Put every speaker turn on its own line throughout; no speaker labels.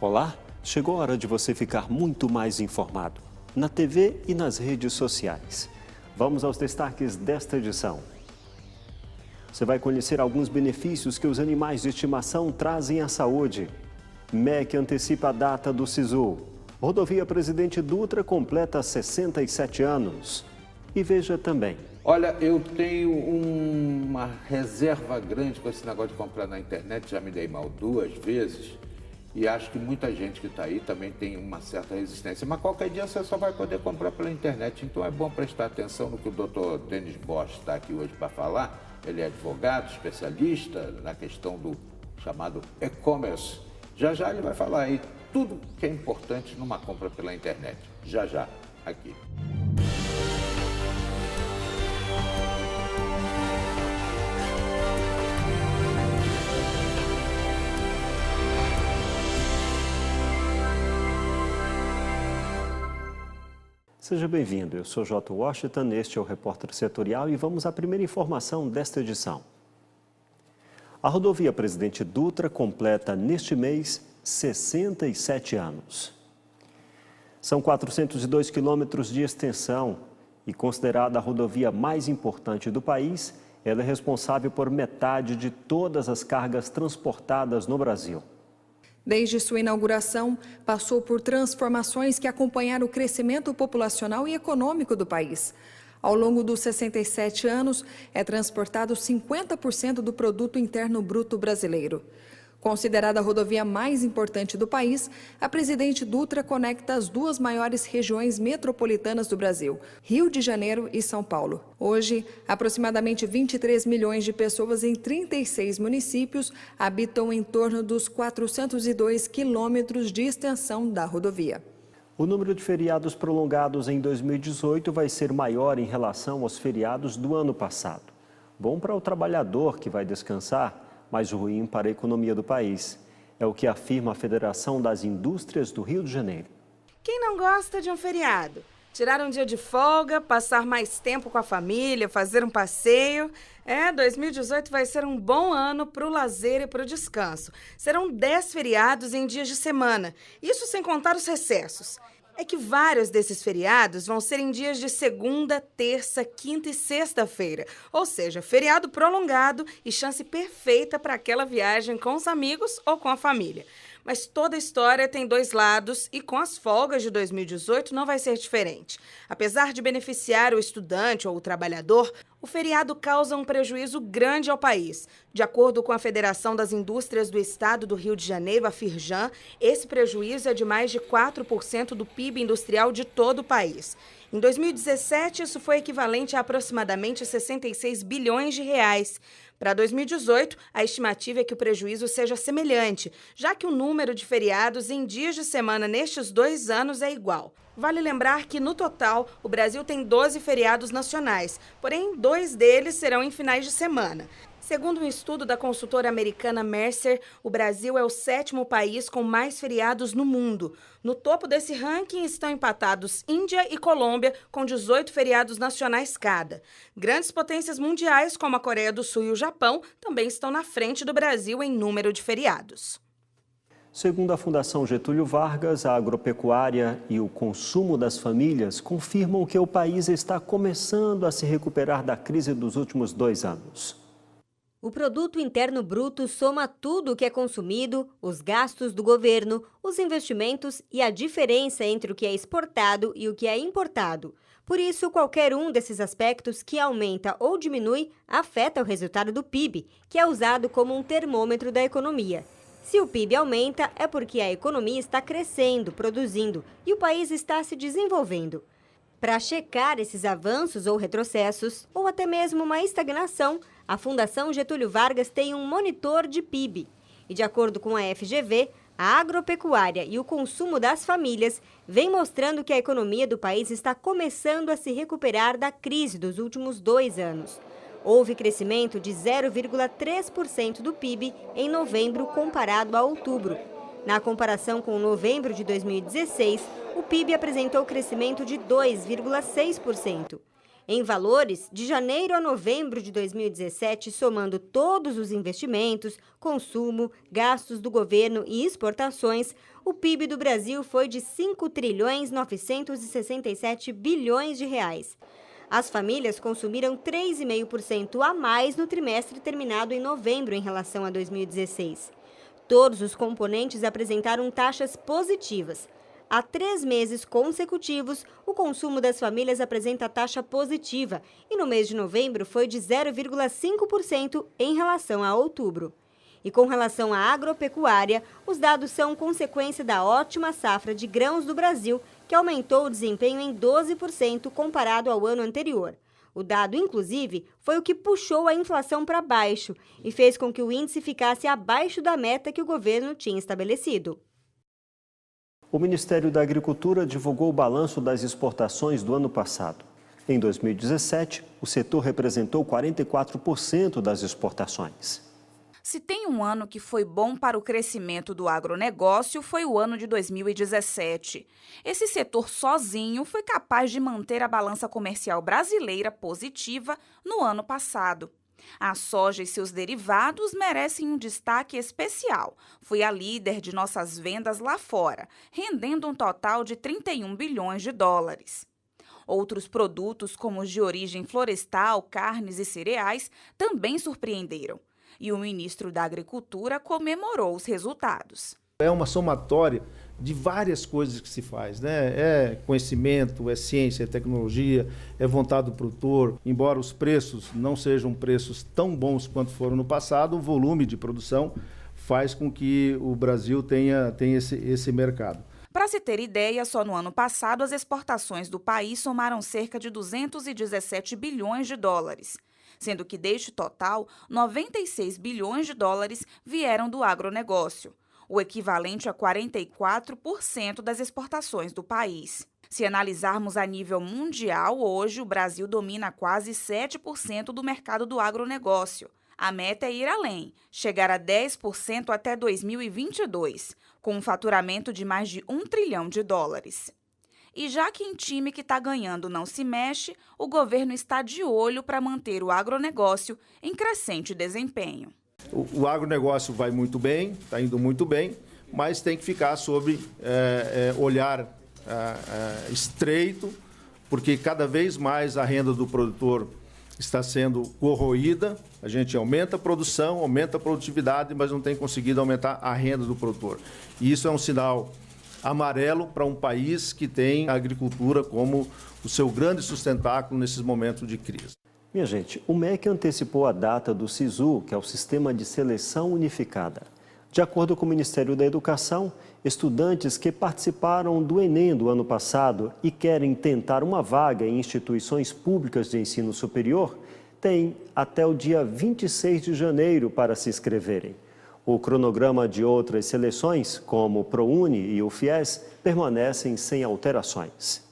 Olá, chegou a hora de você ficar muito mais informado, na TV e nas redes sociais. Vamos aos destaques desta edição. Você vai conhecer alguns benefícios que os animais de estimação trazem à saúde. MEC antecipa a data do SISU. Rodovia Presidente Dutra completa 67 anos. E veja também.
Olha, eu tenho uma reserva grande com esse negócio de comprar na internet, já me dei mal 2 vezes. E acho que muita gente que está aí também tem uma certa resistência. Mas qualquer dia você só vai poder comprar pela internet. Então é bom prestar atenção no que o Dr. Denis Bosch está aqui hoje para falar. Ele é advogado, especialista na questão do chamado e-commerce. Já já ele vai falar aí tudo que é importante numa compra pela internet. Já já, aqui.
Seja bem-vindo, eu sou J. Washington, este é o Repórter Setorial e vamos à primeira informação desta edição. A rodovia Presidente Dutra completa neste mês 67 anos. São 402 quilômetros de extensão e considerada a rodovia mais importante do país, ela é responsável por metade de todas as cargas transportadas no Brasil.
Desde sua inauguração, passou por transformações que acompanharam o crescimento populacional e econômico do país. Ao longo dos 67 anos, é transportado 50% do produto interno bruto brasileiro. Considerada a rodovia mais importante do país, a Presidente Dutra conecta as duas maiores regiões metropolitanas do Brasil, Rio de Janeiro e São Paulo. Hoje, aproximadamente 23 milhões de pessoas em 36 municípios habitam em torno dos 402 quilômetros de extensão da rodovia.
O número de feriados prolongados em 2018 vai ser maior em relação aos feriados do ano passado. Bom para o trabalhador que vai descansar, mas ruim para a economia do país. É o que afirma a Federação das Indústrias do Rio de Janeiro.
Quem não gosta de um feriado? Tirar um dia de folga, passar mais tempo com a família, fazer um passeio. 2018 vai ser um bom ano para o lazer e para o descanso. Serão 10 feriados em dias de semana, isso sem contar os recessos. É que vários desses feriados vão ser em dias de segunda, terça, quinta e sexta-feira. Ou seja, feriado prolongado e chance perfeita para aquela viagem com os amigos ou com a família. Mas toda história tem 2 lados e com as folgas de 2018 não vai ser diferente. Apesar de beneficiar o estudante ou o trabalhador, o feriado causa um prejuízo grande ao país. De acordo com a Federação das Indústrias do Estado do Rio de Janeiro, a Firjan, esse prejuízo é de mais de 4% do PIB industrial de todo o país. Em 2017, isso foi equivalente a aproximadamente 66 bilhões de reais. Para 2018, a estimativa é que o prejuízo seja semelhante, já que o número de feriados em dias de semana nestes 2 anos é igual. Vale lembrar que, no total, o Brasil tem 12 feriados nacionais, porém 2 deles serão em finais de semana. Segundo um estudo da consultora americana Mercer, o Brasil é o 7º país com mais feriados no mundo. No topo desse ranking estão empatados Índia e Colômbia, com 18 feriados nacionais cada. Grandes potências mundiais, como a Coreia do Sul e o Japão, também estão na frente do Brasil em número de feriados.
Segundo a Fundação Getúlio Vargas, a agropecuária e o consumo das famílias confirmam que o país está começando a se recuperar da crise dos últimos 2 anos.
O produto interno bruto soma tudo o que é consumido, os gastos do governo, os investimentos e a diferença entre o que é exportado e o que é importado. Por isso, qualquer um desses aspectos que aumenta ou diminui afeta o resultado do PIB, que é usado como um termômetro da economia. Se o PIB aumenta, é porque a economia está crescendo, produzindo e o país está se desenvolvendo. Para checar esses avanços ou retrocessos, ou até mesmo uma estagnação, a Fundação Getúlio Vargas tem um monitor de PIB. E de acordo com a FGV, a agropecuária e o consumo das famílias vem mostrando que a economia do país está começando a se recuperar da crise dos últimos 2 anos. Houve crescimento de 0,3% do PIB em novembro comparado a outubro. Na comparação com novembro de 2016, o PIB apresentou crescimento de 2,6%. Em valores, de janeiro a novembro de 2017, somando todos os investimentos, consumo, gastos do governo e exportações, o PIB do Brasil foi de 5.967 bilhões de reais. As famílias consumiram 3,5% a mais no trimestre terminado em novembro em relação a 2016. Todos os componentes apresentaram taxas positivas. Há 3 meses consecutivos, o consumo das famílias apresenta taxa positiva e no mês de novembro foi de 0,5% em relação a outubro. E com relação à agropecuária, os dados são consequência da ótima safra de grãos do Brasil, que aumentou o desempenho em 12% comparado ao ano anterior. O dado, inclusive, foi o que puxou a inflação para baixo e fez com que o índice ficasse abaixo da meta que o governo tinha estabelecido.
O Ministério da Agricultura divulgou o balanço das exportações do ano passado. Em 2017, o setor representou 44% das exportações.
Se tem um ano que foi bom para o crescimento do agronegócio, foi o ano de 2017. Esse setor sozinho foi capaz de manter a balança comercial brasileira positiva no ano passado. A soja e seus derivados merecem um destaque especial. Foi a líder de nossas vendas lá fora, rendendo um total de 31 bilhões de dólares. Outros produtos, como os de origem florestal, carnes e cereais, também surpreenderam. E o ministro da Agricultura comemorou os resultados.
É uma somatória de várias coisas que se faz, né? É conhecimento, é ciência, é tecnologia, é vontade do produtor. Embora os preços não sejam preços tão bons quanto foram no passado, o volume de produção faz com que o Brasil tenha esse mercado.
Para se ter ideia, só no ano passado as exportações do país somaram cerca de 217 bilhões de dólares. Sendo que deste total, 96 bilhões de dólares vieram do agronegócio, o equivalente a 44% das exportações do país. Se analisarmos a nível mundial, hoje o Brasil domina quase 7% do mercado do agronegócio. A meta é ir além, chegar a 10% até 2022, com um faturamento de mais de 1 trilhão de dólares. E já que em time que está ganhando não se mexe, o governo está de olho para manter o agronegócio em crescente desempenho.
O agronegócio vai muito bem, está indo muito bem, mas tem que ficar sob olhar estreito, porque cada vez mais a renda do produtor está sendo corroída. A gente aumenta a produção, aumenta a produtividade, mas não tem conseguido aumentar a renda do produtor. E isso é um sinal amarelo para um país que tem a agricultura como o seu grande sustentáculo nesses momentos de crise.
Minha gente, o MEC antecipou a data do SISU, que é o Sistema de Seleção Unificada. De acordo com o Ministério da Educação, estudantes que participaram do Enem do ano passado e querem tentar uma vaga em instituições públicas de ensino superior têm até o dia 26 de janeiro para se inscreverem. O cronograma de outras seleções, como o ProUni e o FIES, permanecem sem alterações.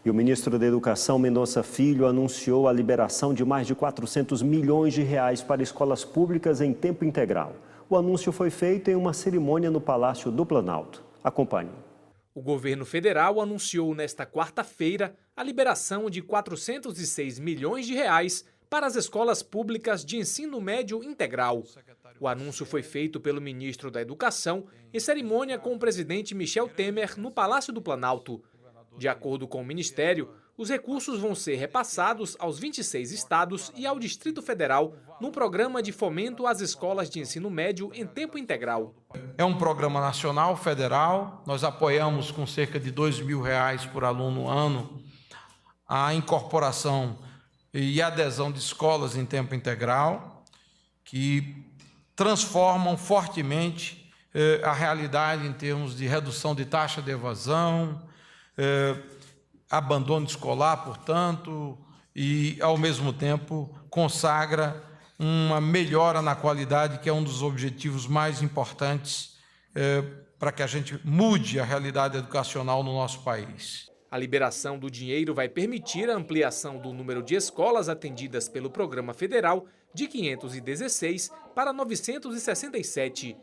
E o ministro da Educação, Mendonça Filho, anunciou a liberação de mais de 400 milhões de reais para escolas públicas em tempo integral. O anúncio foi feito em uma cerimônia no Palácio do Planalto. Acompanhe.
O governo federal anunciou nesta quarta-feira a liberação de 406 milhões de reais para as escolas públicas de ensino médio integral. O anúncio foi feito pelo ministro da Educação em cerimônia com o presidente Michel Temer no Palácio do Planalto. De acordo com o Ministério, os recursos vão ser repassados aos 26 estados e ao Distrito Federal no programa de fomento às escolas de ensino médio em tempo integral.
É um programa nacional, federal. Nós apoiamos com cerca de R$2.000 por aluno ano a incorporação e adesão de escolas em tempo integral que transformam fortemente a realidade em termos de redução de taxa de evasão, abandono escolar, portanto, e, ao mesmo tempo, consagra uma melhora na qualidade, que é um dos objetivos mais importantes para que a gente mude a realidade educacional no nosso país.
A liberação do dinheiro vai permitir a ampliação do número de escolas atendidas pelo programa federal de 516 para 967.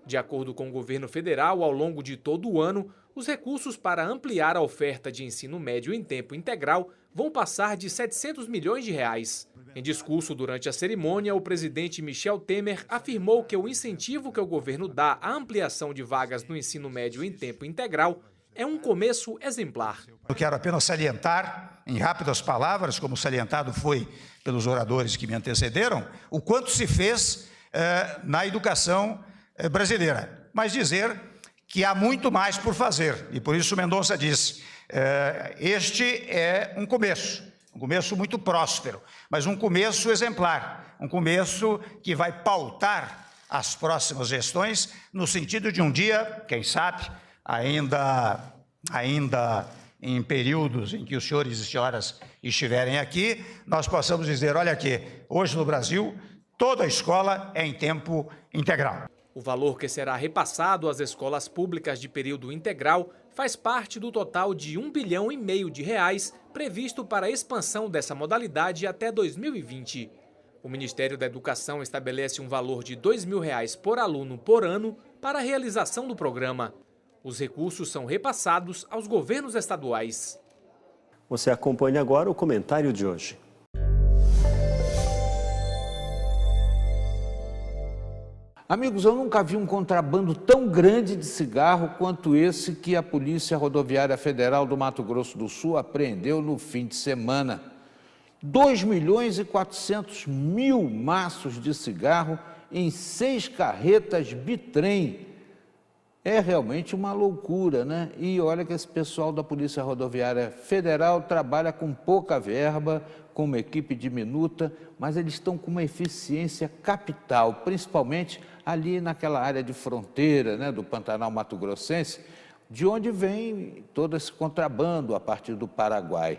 De acordo com o governo federal, ao longo de todo o ano, os recursos para ampliar a oferta de ensino médio em tempo integral vão passar de 700 milhões de reais. Em discurso durante a cerimônia, o presidente Michel Temer afirmou que o incentivo que o governo dá à ampliação de vagas no ensino médio em tempo integral é um começo exemplar.
Eu quero apenas salientar, em rápidas palavras, como salientado foi pelos oradores que me antecederam, o quanto se fez na educação brasileira, mas dizer que há muito mais por fazer, e por isso Mendonça disse, este é um começo muito próspero, mas um começo exemplar, um começo que vai pautar as próximas gestões no sentido de um dia, quem sabe, ainda em períodos em que os senhores e senhoras estiverem aqui, nós possamos dizer, olha aqui, hoje no Brasil, toda a escola é em tempo integral.
O valor que será repassado às escolas públicas de período integral faz parte do total de R$1,5 bilhão de reais previsto para a expansão dessa modalidade até 2020. O Ministério da Educação estabelece um valor de R$2.000 por aluno por ano para a realização do programa. Os recursos são repassados aos governos estaduais.
Você acompanha agora o comentário de hoje.
Amigos, eu nunca vi um contrabando tão grande de cigarro quanto esse que a Polícia Rodoviária Federal do Mato Grosso do Sul apreendeu no fim de semana. 2.400.000 maços de cigarro em 6 carretas bitrem. É realmente uma loucura, né? E olha que esse pessoal da Polícia Rodoviária Federal trabalha com pouca verba, com uma equipe diminuta, mas eles estão com uma eficiência capital, principalmente ali naquela área de fronteira, né, do Pantanal Mato Grossense, de onde vem todo esse contrabando a partir do Paraguai.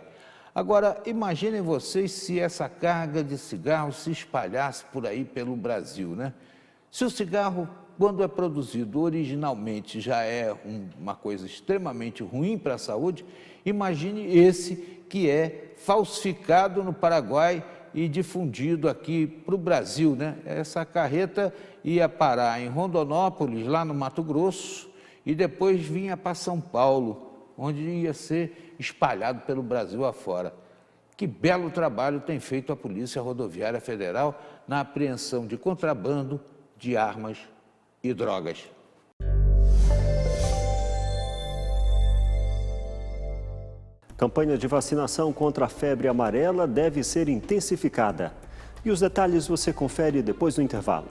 Agora, imaginem vocês se essa carga de cigarro se espalhasse por aí pelo Brasil, né? Se o cigarro, quando é produzido originalmente, já é uma coisa extremamente ruim para a saúde, imagine esse que é falsificado no Paraguai e difundido aqui para o Brasil, né? Essa carreta ia parar em Rondonópolis, lá no Mato Grosso, e depois vinha para São Paulo, onde ia ser espalhado pelo Brasil afora. Que belo trabalho tem feito a Polícia Rodoviária Federal na apreensão de contrabando de armas e drogas.
Campanha de vacinação contra a febre amarela deve ser intensificada. E os detalhes você confere depois do intervalo.